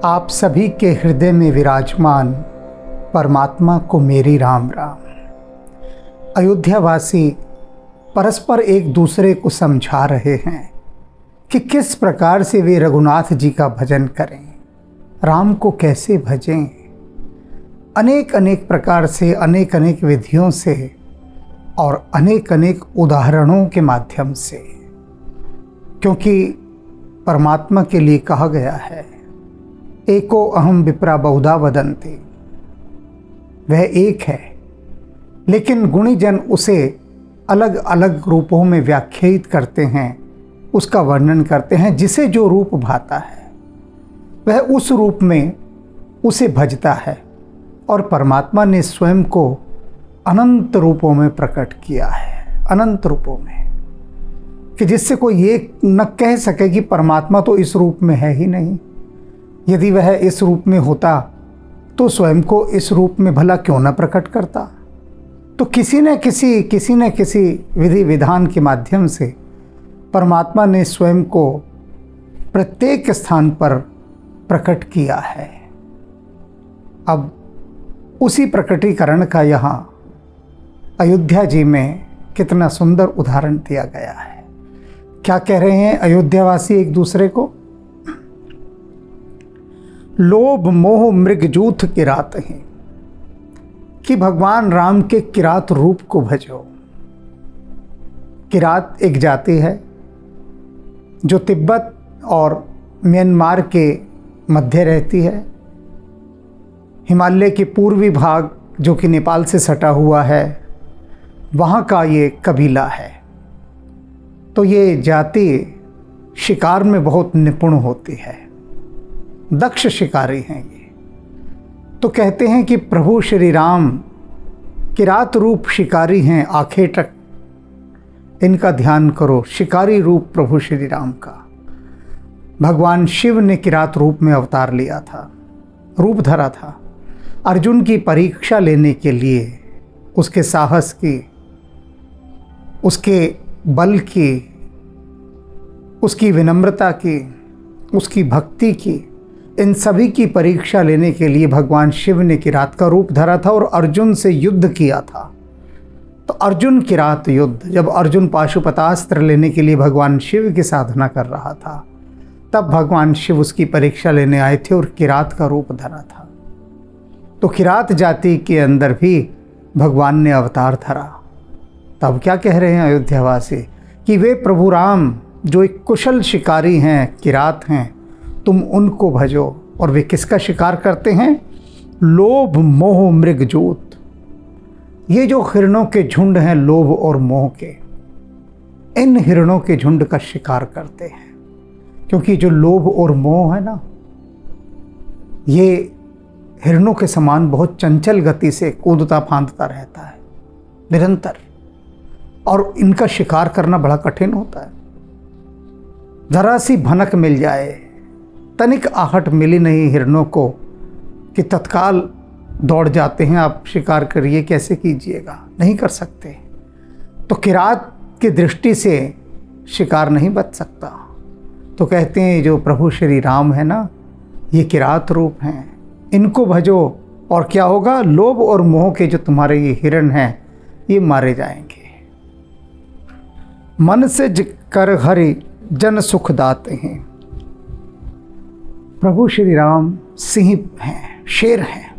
आप सभी के हृदय में विराजमान परमात्मा को मेरी राम राम। अयोध्यावासी परस्पर एक दूसरे को समझा रहे हैं कि किस प्रकार से वे रघुनाथ जी का भजन करें, राम को कैसे भजें। अनेक अनेक प्रकार से, अनेक अनेक विधियों से और अनेक अनेक उदाहरणों के माध्यम से, क्योंकि परमात्मा के लिए कहा गया है एको अहम विप्रा बहुधा वदन्ति। वह एक है, लेकिन गुणी जन उसे अलग अलग रूपों में व्याख्यायित करते हैं, उसका वर्णन करते हैं। जिसे जो रूप भाता है वह उस रूप में उसे भजता है। और परमात्मा ने स्वयं को अनंत रूपों में प्रकट किया है, अनंत रूपों में, कि जिससे कोई ये न कह सके कि परमात्मा तो इस रूप में है ही नहीं। यदि वह इस रूप में होता तो स्वयं को इस रूप में भला क्यों न प्रकट करता। तो किसी न किसी विधि विधान के माध्यम से परमात्मा ने स्वयं को प्रत्येक स्थान पर प्रकट किया है। अब उसी प्रकटीकरण का यहाँ अयोध्या जी में कितना सुंदर उदाहरण दिया गया है। क्या कह रहे हैं अयोध्यावासी एक दूसरे को? लोभ मोह मृगजूथ किरात हैं, कि भगवान राम के किरात रूप को भजो। किरात एक जाति है जो तिब्बत और म्यांमार के मध्य रहती है। हिमालय के पूर्वी भाग जो कि नेपाल से सटा हुआ है, वहाँ का ये कबीला है। तो ये जाति शिकार में बहुत निपुण होती है, दक्ष शिकारी हैं ये। तो कहते हैं कि प्रभु श्री राम किरात रूप शिकारी हैं, आखेटक इनका ध्यान करो। शिकारी रूप प्रभु श्री राम का। भगवान शिव ने किरात रूप में अवतार लिया था, रूप धरा था अर्जुन की परीक्षा लेने के लिए, उसके साहस की, उसके बल की, उसकी विनम्रता की, उसकी भक्ति की, इन सभी की परीक्षा लेने के लिए भगवान शिव ने किरात का रूप धरा था और अर्जुन से युद्ध किया था। तो अर्जुन किरात युद्ध, जब अर्जुन पाशुपतास्त्र लेने के लिए भगवान शिव की साधना कर रहा था, तब भगवान शिव उसकी परीक्षा लेने आए थे और किरात का रूप धरा था। तो किरात जाति के अंदर भी भगवान ने अवतार धरा। तब क्या कह रहे हैं अयोध्यावासी कि वे प्रभु राम जो एक कुशल शिकारी हैं, किरात हैं, तुम उनको भजो। और वे किसका शिकार करते हैं? लोभ मोह मृगजूत। ये जो हिरणों के झुंड हैं, लोभ और मोह के, इन हिरणों के झुंड का शिकार करते हैं। क्योंकि जो लोभ और मोह है ना, ये हिरणों के समान बहुत चंचल गति से कूदता फांदता रहता है निरंतर, और इनका शिकार करना बड़ा कठिन होता है। जरा सी भनक मिल जाए, तनिक आहट मिली नहीं हिरणों को कि तत्काल दौड़ जाते हैं, आप शिकार करिए, कैसे कीजिएगा, नहीं कर सकते। तो किरात की दृष्टि से शिकार नहीं बच सकता। तो कहते हैं जो प्रभु श्री राम है ना, ये किरात रूप हैं, इनको भजो। और क्या होगा? लोभ और मोह के जो तुम्हारे ये हिरण हैं, ये मारे जाएंगे। मन से कर हरि जन सुख दाते हैं। प्रभु श्री राम सिंह हैं, शेर हैं।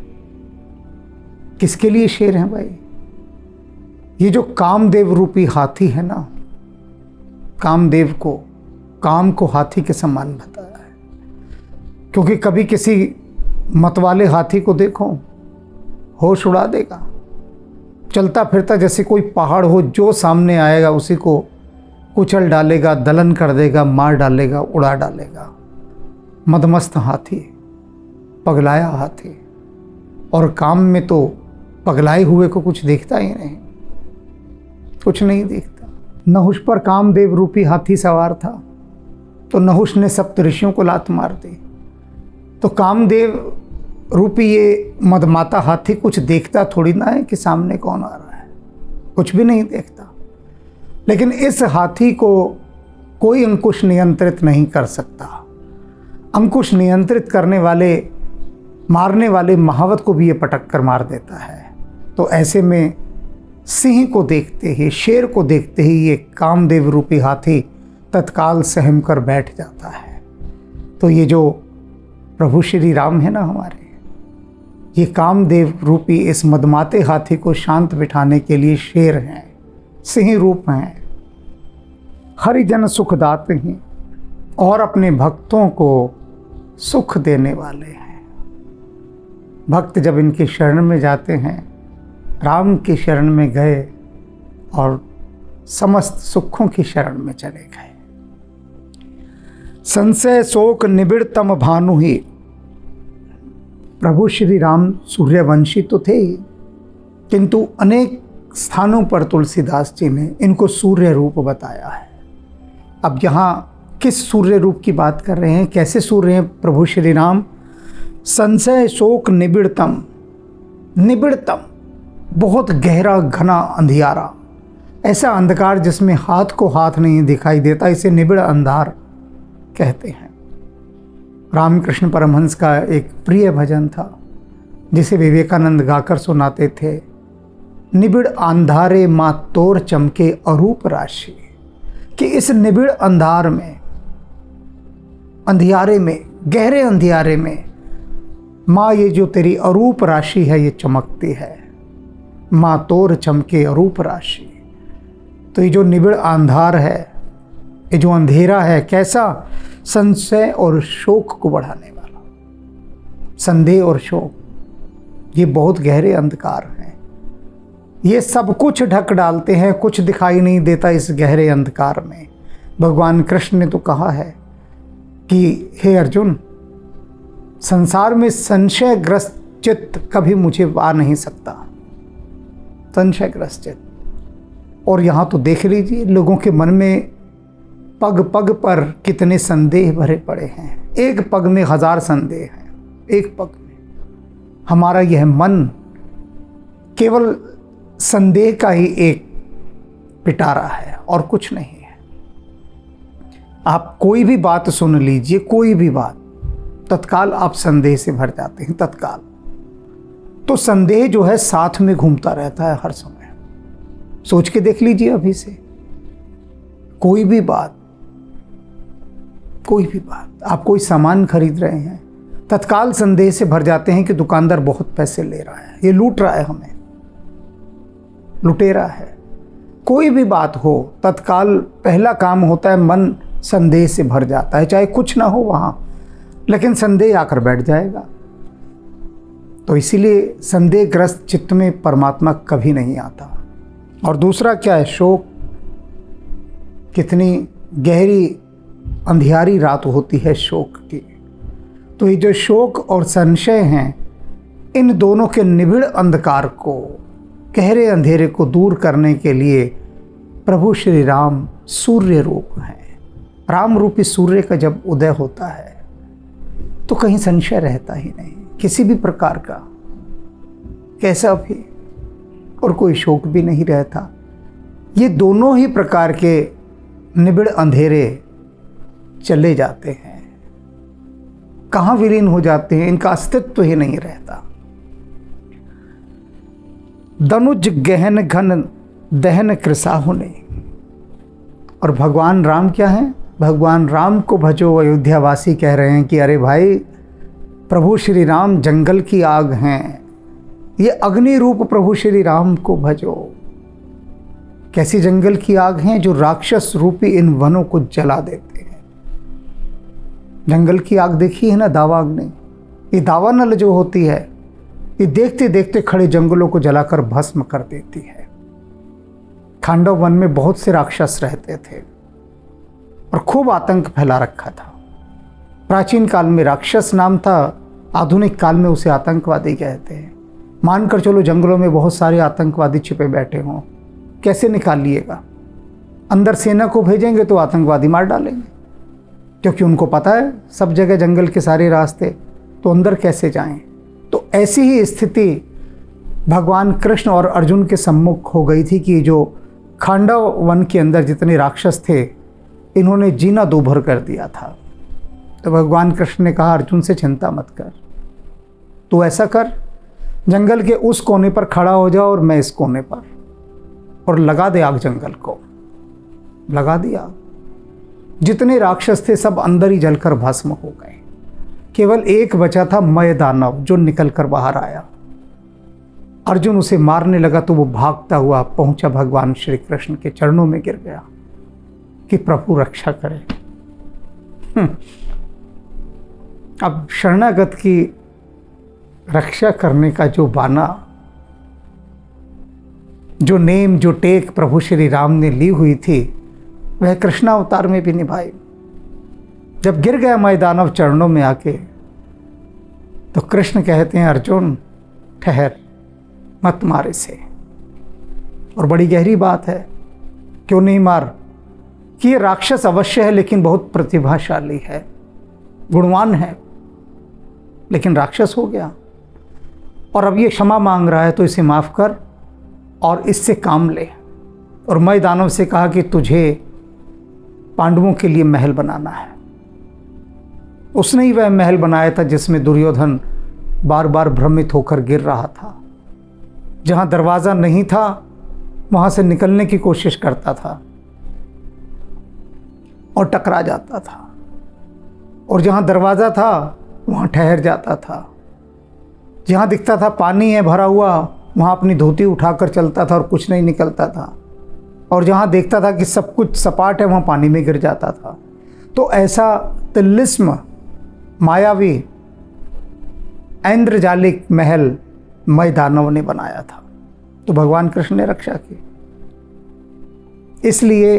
किसके लिए शेर हैं भाई? ये जो कामदेव रूपी हाथी है ना, कामदेव को, काम को हाथी के समान बताया है। क्योंकि कभी किसी मतवाले हाथी को देखो, होश उड़ा देगा, चलता फिरता जैसे कोई पहाड़ हो, जो सामने आएगा उसी को कुचल डालेगा, दलन कर देगा, मार डालेगा, उड़ा डालेगा। मदमस्त हाथी, पगलाया हाथी। और काम में तो पगलाए हुए को कुछ दिखता ही नहीं, कुछ नहीं दिखता। नहुष पर कामदेव रूपी हाथी सवार था, तो नहुष ने सप्तऋषियों को लात मार दी। तो कामदेव रूपी ये मदमाता हाथी कुछ देखता थोड़ी ना है कि सामने कौन आ रहा है, कुछ भी नहीं देखता। लेकिन इस हाथी को कोई अंकुश नियंत्रित नहीं कर सकता। अंकुश नियंत्रित करने वाले, मारने वाले महावत को भी ये पटक कर मार देता है। तो ऐसे में सिंह को देखते ही, शेर को देखते ही ये कामदेव रूपी हाथी तत्काल सहम कर बैठ जाता है। तो ये जो प्रभु श्री राम है ना हमारे, ये कामदेव रूपी इस मदमाते हाथी को शांत बिठाने के लिए शेर हैं, सिंह रूप हैं, हरिजन सुखदाते हैं और अपने भक्तों को सुख देने वाले हैं। भक्त जब इनकी शरण में जाते हैं, राम की शरण में गए और समस्त सुखों की शरण में चले गए। संशय शोक निबिड़तम भानु ही। प्रभु श्री राम सूर्यवंशी तो थे ही, किंतु अनेक स्थानों पर तुलसीदास जी ने इनको सूर्य रूप बताया है। अब यहाँ किस सूर्य रूप की बात कर रहे हैं, कैसे सूर्य हैं प्रभु श्री राम? संशय शोक निबिड़तम, निबिड़तम बहुत गहरा घना अंधियारा, ऐसा अंधकार जिसमें हाथ को हाथ नहीं दिखाई देता, इसे निबिड़ अंधार कहते हैं। रामकृष्ण परमहंस का एक प्रिय भजन था जिसे विवेकानंद गाकर सुनाते थे, निबिड़ अंधारे माँ तोर चमके अरूप राशि। कि इस निबिड़ अंधार में, अंधियारे में, गहरे अंधियारे में माँ ये जो तेरी अरूप राशि है ये चमकती है। माँ तोर चमके अरूप राशि। तो ये जो निबिड़ अंधार है, ये जो अंधेरा है, कैसा? संशय और शोक को बढ़ाने वाला। संदेह और शोक ये बहुत गहरे अंधकार हैं, ये सब कुछ ढक डालते हैं, कुछ दिखाई नहीं देता इस गहरे अंधकार में। भगवान कृष्ण ने तो कहा है कि हे अर्जुन, संसार में संशयग्रस्त चित्त कभी मुझे पा नहीं सकता, संशयग्रस्त चित्त। और यहाँ तो देख लीजिए लोगों के मन में पग पग पर कितने संदेह भरे पड़े हैं। एक पग में 1000 संदेह हैं, एक पग में। हमारा यह मन केवल संदेह का ही एक पिटारा है और कुछ नहीं है। आप कोई भी बात सुन लीजिए, कोई भी बात, तत्काल आप संदेह से भर जाते हैं, तत्काल। तो संदेह जो है साथ में घूमता रहता है हर समय। सोच के देख लीजिए अभी से, कोई भी बात, कोई भी बात, आप कोई सामान खरीद रहे हैं, तत्काल संदेह से भर जाते हैं कि दुकानदार बहुत पैसे ले रहा है, ये लूट रहा है हमें, लुटेरा है। कोई भी बात हो, तत्काल पहला काम होता है मन संदेह से भर जाता है, चाहे कुछ ना हो वहाँ, लेकिन संदेह आकर बैठ जाएगा। तो इसीलिए संदेहग्रस्त चित्त में परमात्मा कभी नहीं आता। और दूसरा क्या है? शोक। कितनी गहरी अंधियारी रात होती है शोक की। तो ये जो शोक और संशय हैं, इन दोनों के निबिड़ अंधकार को, गहरे अंधेरे को दूर करने के लिए प्रभु श्री राम सूर्य रूप हैं। राम रूपी सूर्य का जब उदय होता है तो कहीं संशय रहता ही नहीं किसी भी प्रकार का, कैसा भी, और कोई शोक भी नहीं रहता। ये दोनों ही प्रकार के निबिड़ अंधेरे चले जाते हैं, कहाँ विलीन हो जाते हैं, इनका अस्तित्व ही नहीं रहता। दनुज गहन घन दहन कृसाहु ने। और भगवान राम क्या हैं? भगवान राम को भजो। अयोध्यावासी कह रहे हैं कि अरे भाई, प्रभु श्री राम जंगल की आग हैं, ये अग्नि रूप प्रभु श्री राम को भजो। कैसी जंगल की आग हैं? जो राक्षस रूपी इन वनों को जला देते हैं। जंगल की आग देखी है ना, दावाग्नि। ये दावानल जो होती है, ये देखते देखते खड़े जंगलों को जलाकर भस्म कर देती है। खांडव वन में बहुत से राक्षस रहते थे और खूब आतंक फैला रखा था। प्राचीन काल में राक्षस नाम था, आधुनिक काल में उसे आतंकवादी कहते हैं। मानकर चलो जंगलों में बहुत सारे आतंकवादी छिपे बैठे हों, कैसे निकालिएगा? अंदर सेना को भेजेंगे तो आतंकवादी मार डालेंगे, क्योंकि उनको पता है सब जगह जंगल के सारे रास्ते, तो अंदर कैसे जाएं? तो ऐसी ही स्थिति भगवान कृष्ण और अर्जुन के सम्मुख हो गई थी कि जो खांडव वन के अंदर जितने राक्षस थे, इन्होंने जीना दूभर कर दिया था। तो भगवान कृष्ण ने कहा, अर्जुन से चिंता मत कर, तू ऐसा कर, जंगल के उस कोने पर खड़ा हो जाओ और मैं इस कोने पर, और लगा दे आग जंगल को। लगा दिया। जितने राक्षस थे सब अंदर ही जलकर भस्म हो गए। केवल एक बचा था, मय दानव, जो निकल कर बाहर आया। अर्जुन उसे मारने लगा तो वो भागता हुआ पहुंचा भगवान श्री कृष्ण के चरणों में गिर गया कि प्रभु रक्षा करे। अब शरणागत की रक्षा करने का जो बाना, जो नेम, जो टेक प्रभु श्री राम ने ली हुई थी, वह कृष्णावतार में भी निभाई। जब गिर गया मैदानव चरणों में आके, तो कृष्ण कहते हैं, अर्जुन ठहर, मत मार इसे। और बड़ी गहरी बात है, क्यों नहीं मार, कि ये राक्षस अवश्य है लेकिन बहुत प्रतिभाशाली है, गुणवान है, लेकिन राक्षस हो गया और अब ये क्षमा मांग रहा है, तो इसे माफ कर और इससे काम ले। और मैं दानव से कहा कि तुझे पांडवों के लिए महल बनाना है। उसने ही वह महल बनाया था जिसमें दुर्योधन बार बार भ्रमित होकर गिर रहा था। जहां दरवाजा नहीं था वहां से निकलने की कोशिश करता था और टकरा जाता था, और जहां दरवाजा था वहां ठहर जाता था। जहां दिखता था पानी है भरा हुआ, वहां अपनी धोती उठाकर चलता था और कुछ नहीं निकलता था, और जहां देखता था कि सब कुछ सपाट है वहां पानी में गिर जाता था। तो ऐसा तिलिस्म, मायावी, ऐन्द्रजालिक महल मय दानव ने बनाया था। तो भगवान कृष्ण ने रक्षा की। इसलिए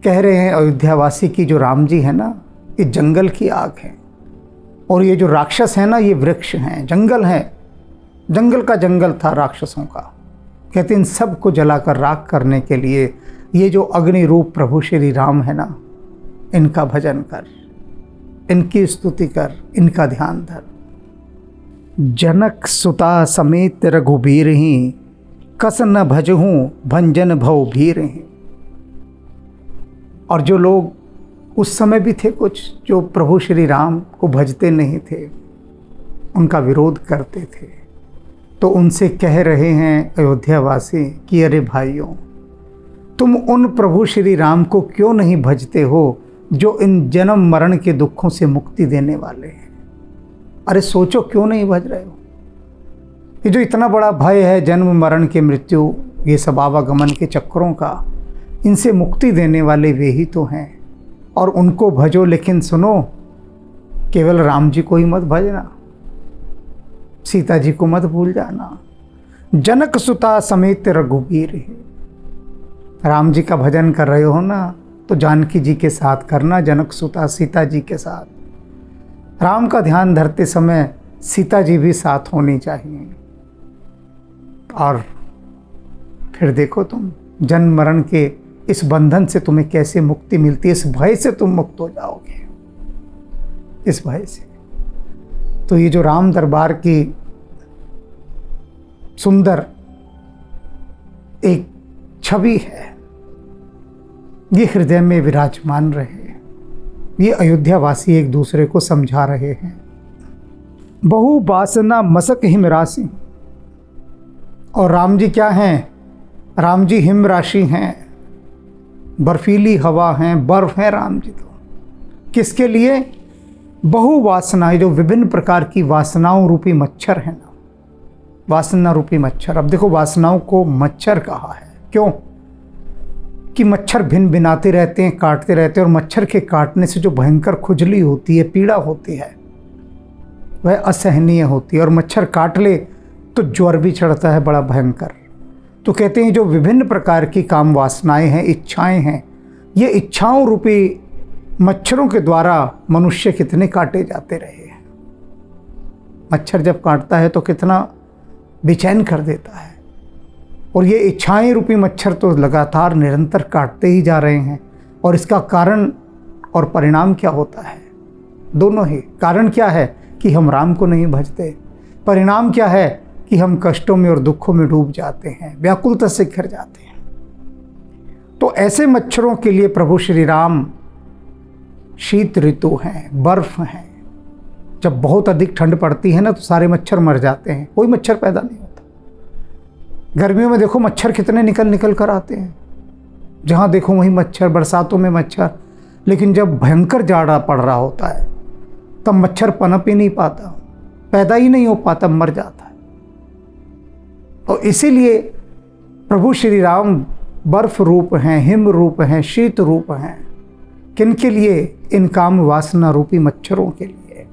कह रहे हैं अयोध्यावासी की जो राम जी है ना, ये जंगल की आग है, और ये जो राक्षस है ना, ये वृक्ष हैं, जंगल है। जंगल का जंगल था राक्षसों का। कहते इन सब को जलाकर राख करने के लिए ये जो अग्नि रूप प्रभु श्री राम है ना, इनका भजन कर, इनकी स्तुति कर, इनका ध्यान धर। जनक सुता समेत रघुबीर ही, कस न भजहूँ भंजन भव भीर ही। और जो लोग उस समय भी थे कुछ जो प्रभु श्री राम को भजते नहीं थे, उनका विरोध करते थे, तो उनसे कह रहे हैं अयोध्यावासी कि अरे भाइयों, तुम उन प्रभु श्री राम को क्यों नहीं भजते हो जो इन जन्म मरण के दुखों से मुक्ति देने वाले हैं। अरे सोचो, क्यों नहीं भज रहे हो। ये जो इतना बड़ा भय है जन्म मरण के, मृत्यु, ये सब आवागमन के चक्रों का, इनसे मुक्ति देने वाले वे ही तो हैं, और उनको भजो। लेकिन सुनो, केवल राम जी को ही मत भजना, सीता जी को मत भूल जाना। जनक सुता समेत रघुबीर ही। राम जी का भजन कर रहे हो ना, तो जानकी जी के साथ करना, जनक सुता सीता जी के साथ। राम का ध्यान धरते समय सीता जी भी साथ होनी चाहिए। और फिर देखो तुम जन्म मरण के इस बंधन से तुम्हें कैसे मुक्ति मिलती है, इस भय से तुम मुक्त हो जाओगे, इस भय से। तो ये जो राम दरबार की सुंदर एक छवि है, ये हृदय में विराजमान रहे। ये अयोध्यावासी एक दूसरे को समझा रहे हैं। बहु वासना मसक हिम राशि। और राम जी क्या हैं? राम जी हिम राशि हैं, बर्फीली हवा हैं, बर्फ है राम जी। तो किसके लिए? बहु वासनाएं, जो विभिन्न प्रकार की वासनाओं रूपी मच्छर है ना, वासना रूपी मच्छर। अब देखो, वासनाओं को मच्छर कहा है क्यों? कि मच्छर भिन भिनाते रहते हैं, काटते रहते हैं, और मच्छर के काटने से जो भयंकर खुजली होती है, पीड़ा होती है, वह असहनीय होती है। और मच्छर काट ले तो ज्वर भी चढ़ता है बड़ा भयंकर। तो कहते हैं जो विभिन्न प्रकार की काम वासनाएं हैं, इच्छाएं हैं, ये इच्छाओं रूपी मच्छरों के द्वारा मनुष्य कितने काटे जाते रहे हैं। मच्छर जब काटता है तो कितना बेचैन कर देता है, और ये इच्छाएं रूपी मच्छर तो लगातार निरंतर काटते ही जा रहे हैं। और इसका कारण और परिणाम क्या होता है? दोनों ही। कारण क्या है कि हम राम को नहीं भजते, परिणाम क्या है कि हम कष्टों में और दुखों में डूब जाते हैं, व्याकुलता से घिर जाते हैं। तो ऐसे मच्छरों के लिए प्रभु श्री राम शीत ऋतु है, बर्फ है। जब बहुत अधिक ठंड पड़ती है ना तो सारे मच्छर मर जाते हैं, कोई मच्छर पैदा नहीं होता। गर्मियों में देखो मच्छर कितने निकल निकल कर आते हैं, जहाँ देखो वहीं मच्छर, बरसातों में मच्छर। लेकिन जब भयंकर जाड़ा पड़ रहा होता है तब मच्छर पनप ही नहीं पाता, पैदा ही नहीं हो पाता, मर जाता है। और इसीलिए प्रभु श्री राम बर्फ रूप हैं, हिम रूप हैं, शीत रूप हैं। किन के लिए? इन काम वासना रूपी मच्छरों के लिए।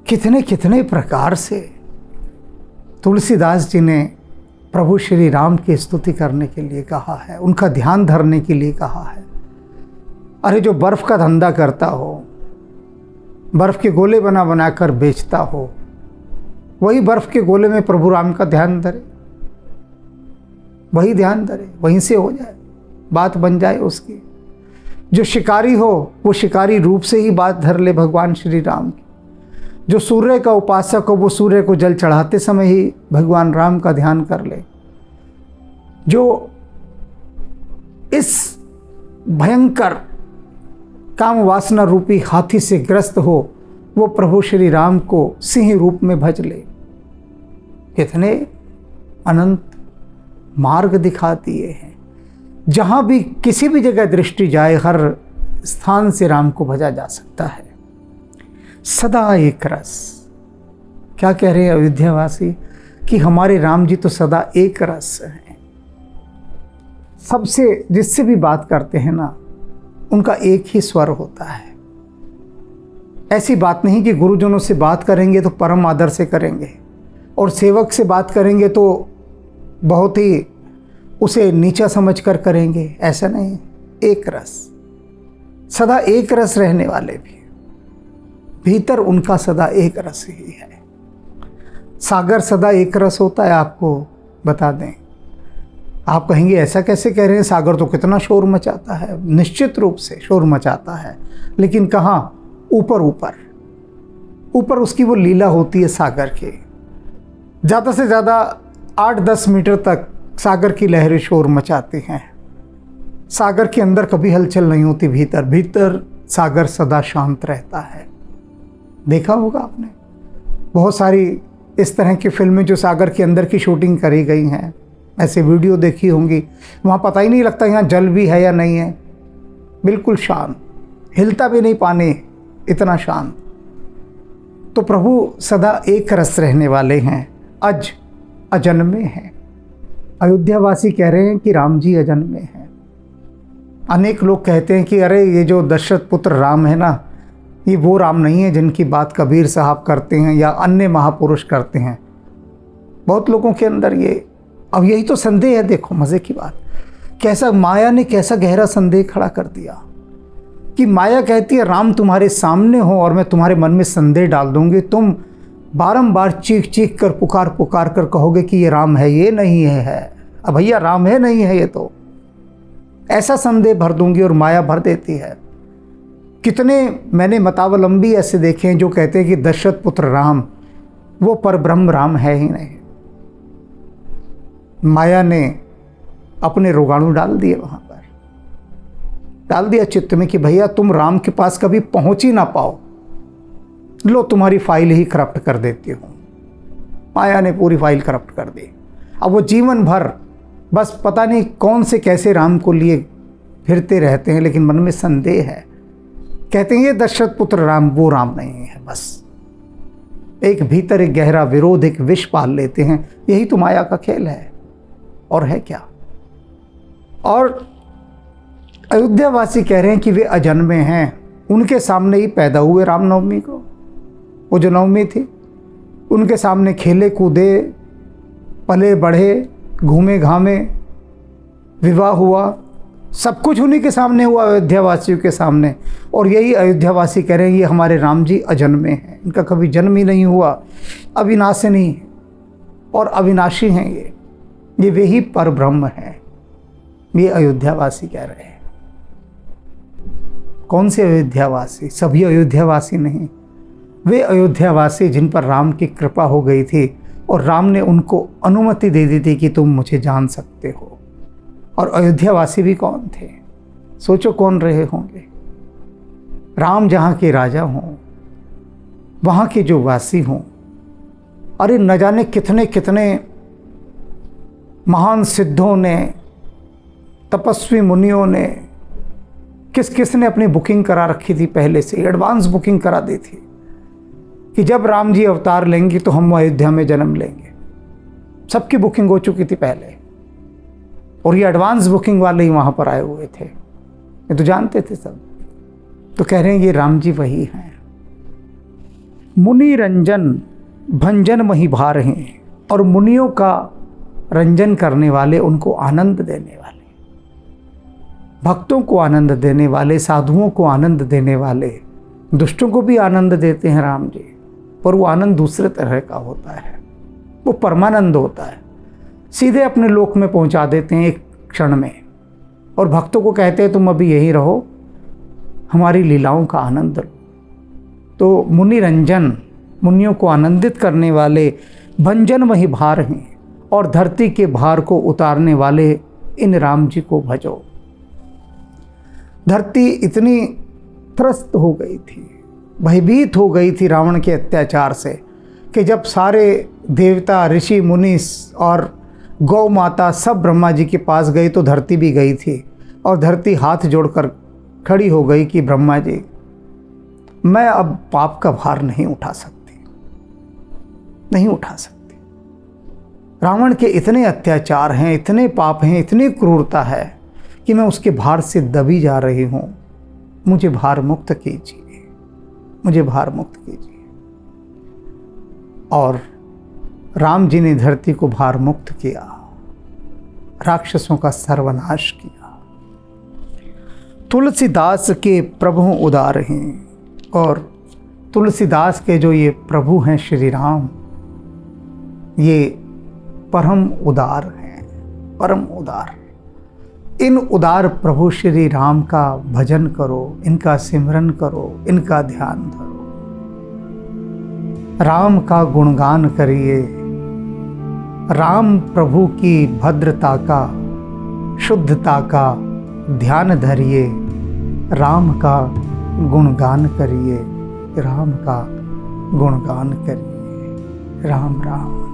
कितने कितने प्रकार से तुलसीदास जी ने प्रभु श्री राम की स्तुति करने के लिए कहा है, उनका ध्यान धरने के लिए कहा है। अरे जो बर्फ का धंधा करता हो, बर्फ के गोले बना बना कर बेचता हो, वही बर्फ के गोले में प्रभु राम का ध्यान धरे, वही ध्यान धरे, वहीं से हो जाए, बात बन जाए उसकी। जो शिकारी हो वो शिकारी रूप से ही बात धर ले भगवान श्री राम की। जो सूर्य का उपासक हो वो सूर्य को जल चढ़ाते समय ही भगवान राम का ध्यान कर ले। जो इस भयंकर काम वासना रूपी हाथी से ग्रस्त हो वो प्रभु श्री राम को सिंह रूप में भज ले। कितने अनंत मार्ग दिखा दिए हैं, जहाँ भी किसी भी जगह दृष्टि जाए हर स्थान से राम को भजा जा सकता है। सदा एक रस। क्या कह रहे हैं अयोध्यावासी कि हमारे राम जी तो सदा एक रस हैं। सबसे जिससे भी बात करते हैं ना उनका एक ही स्वर होता है। ऐसी बात नहीं कि गुरुजनों से बात करेंगे तो परम आदर से करेंगे और सेवक से बात करेंगे तो बहुत ही उसे नीचा समझकर करेंगे, ऐसा नहीं। एक रस, सदा एक रस रहने वाले भी, भीतर उनका सदा एक रस ही है। सागर सदा एक रस होता है, आपको बता दें। आप कहेंगे ऐसा कैसे कह रहे हैं, सागर तो कितना शोर मचाता है। निश्चित रूप से शोर मचाता है, लेकिन कहाँ? ऊपर ऊपर ऊपर उसकी वो लीला होती है सागर की। ज़्यादा से ज़्यादा 8-10 मीटर तक सागर की लहरें शोर मचाती हैं। सागर के अंदर कभी हलचल नहीं होती, भीतर भीतर सागर सदा शांत रहता है। देखा होगा आपने बहुत सारी इस तरह की फिल्में जो सागर के अंदर की शूटिंग करी गई हैं, ऐसे वीडियो देखी होंगी। वहाँ पता ही नहीं लगता यहाँ जल भी है या नहीं है, बिल्कुल शांत, हिलता भी नहीं पानी, इतना शांत। तो प्रभु सदा एक रस रहने वाले हैं, अजन्मे हैं। अयोध्यावासी कह रहे हैं कि राम जी अजन्मे हैं। अनेक लोग कहते हैं कि अरे ये जो दशरथ पुत्र राम है ना, ये वो राम नहीं है जिनकी बात कबीर साहब करते हैं या अन्य महापुरुष करते हैं। बहुत लोगों के अंदर ये, अब यही तो संदेह है। देखो मज़े की बात, कैसा माया ने कैसा गहरा संदेह खड़ा कर दिया कि माया कहती है राम तुम्हारे सामने हो और मैं तुम्हारे मन में संदेह डाल दूंगी। तुम बारंबार चीख चीख कर पुकार पुकार कर कहोगे कि ये राम है, ये नहीं है। अब भैया राम है नहीं है, ये तो ऐसा संदेह भर दूंगी और माया भर देती है। कितने मैंने मतावलंबी ऐसे देखे हैं जो कहते हैं कि दशरथ पुत्र राम वो परब्रह्म राम है ही नहीं। माया ने अपने रोगाणु डाल दिए वहाँ पर, डाल दिया चित्त में कि भैया तुम राम के पास कभी पहुँच ही ना पाओ, लो तुम्हारी फाइल ही करप्ट कर देती हूँ। माया ने पूरी फाइल करप्ट कर दी। अब वो जीवन भर बस पता नहीं कौन से कैसे राम को लिए फिरते रहते हैं, लेकिन मन में संदेह है। कहते हैं ये दशरथ पुत्र राम वो राम नहीं है। बस एक भीतर एक गहरा विरोध, एक विष पाल लेते हैं। यही तो माया का खेल है, और है क्या। और अयोध्यावासी कह रहे हैं कि वे अजन्मे हैं, उनके सामने ही पैदा हुए। रामनवमी को वो जो नवमी थी, उनके सामने खेले कूदे, पले बढ़े, घूमे घामे, विवाह हुआ, सब कुछ उन्हीं के सामने हुआ, अयोध्यावासियों के सामने। और यही अयोध्यावासी कह रहे हैं ये हमारे राम जी अजन्मे हैं, इनका कभी जन्म ही नहीं हुआ, अविनाशिनी है और अविनाशी हैं। ये वे ही परब्रह्म हैं, ये अयोध्यावासी कह रहे हैं। कौन से अयोध्यावासी? सभी अयोध्यावासी नहीं, वे अयोध्यावासी जिन पर राम की कृपा हो गई थी और राम ने उनको अनुमति दे दी थी कि तुम मुझे जान सकते हो। और अयोध्यावासी भी कौन थे? सोचो कौन रहे होंगे। राम जहाँ के राजा हों, वहाँ के जो वासी हों, अरे न जाने कितने कितने महान सिद्धों ने, तपस्वी मुनियों ने, किस किस ने अपनी बुकिंग करा रखी थी, पहले से एडवांस बुकिंग करा दी थी कि जब राम जी अवतार लेंगे तो हम अयोध्या में जन्म लेंगे। सबकी बुकिंग हो चुकी थी पहले, और ये एडवांस बुकिंग वाले ही वहाँ पर आए हुए थे, ये तो जानते थे सब। तो कह रहे हैं ये राम जी वही हैं। मुनि रंजन भंजन मही भार हैं, और मुनियों का रंजन करने वाले, उनको आनंद देने वाले, भक्तों को आनंद देने वाले, साधुओं को आनंद देने वाले, दुष्टों को भी आनंद देते हैं राम जी। पर वो आनंद दूसरे तरह का होता है, वो परमानंद होता है, सीधे अपने लोक में पहुंचा देते हैं एक क्षण में। और भक्तों को कहते हैं तुम अभी यहीं रहो, हमारी लीलाओं का आनंद लो। तो मुनि रंजन, मुनियों को आनंदित करने वाले, भंजन वही भार हैं, और धरती के भार को उतारने वाले इन राम जी को भजो। धरती इतनी त्रस्त हो गई थी, भयभीत हो गई थी रावण के अत्याचार से, कि जब सारे देवता, ऋषि, मुनि और गौ माता सब ब्रह्मा जी के पास गई तो धरती भी गई थी। और धरती हाथ जोड़कर खड़ी हो गई कि ब्रह्मा जी, मैं अब पाप का भार नहीं उठा सकती, नहीं उठा सकती। रावण के इतने अत्याचार हैं, इतने पाप हैं, इतनी क्रूरता है कि मैं उसके भार से दबी जा रही हूँ। मुझे भार मुक्त कीजिए, मुझे भार मुक्त कीजिए। और राम जी ने धरती को भार मुक्त किया, राक्षसों का सर्वनाश किया। तुलसीदास के प्रभु उदार हैं, और तुलसीदास के जो ये प्रभु हैं श्री राम, ये परम उदार हैं, परम उदार। इन उदार प्रभु श्री राम का भजन करो, इनका सिमरन करो, इनका ध्यान धरो, राम का गुणगान करिए, राम प्रभु की भद्रता का, शुद्धता का ध्यान धरिए, राम का गुणगान करिए, राम का गुणगान करिए। राम राम।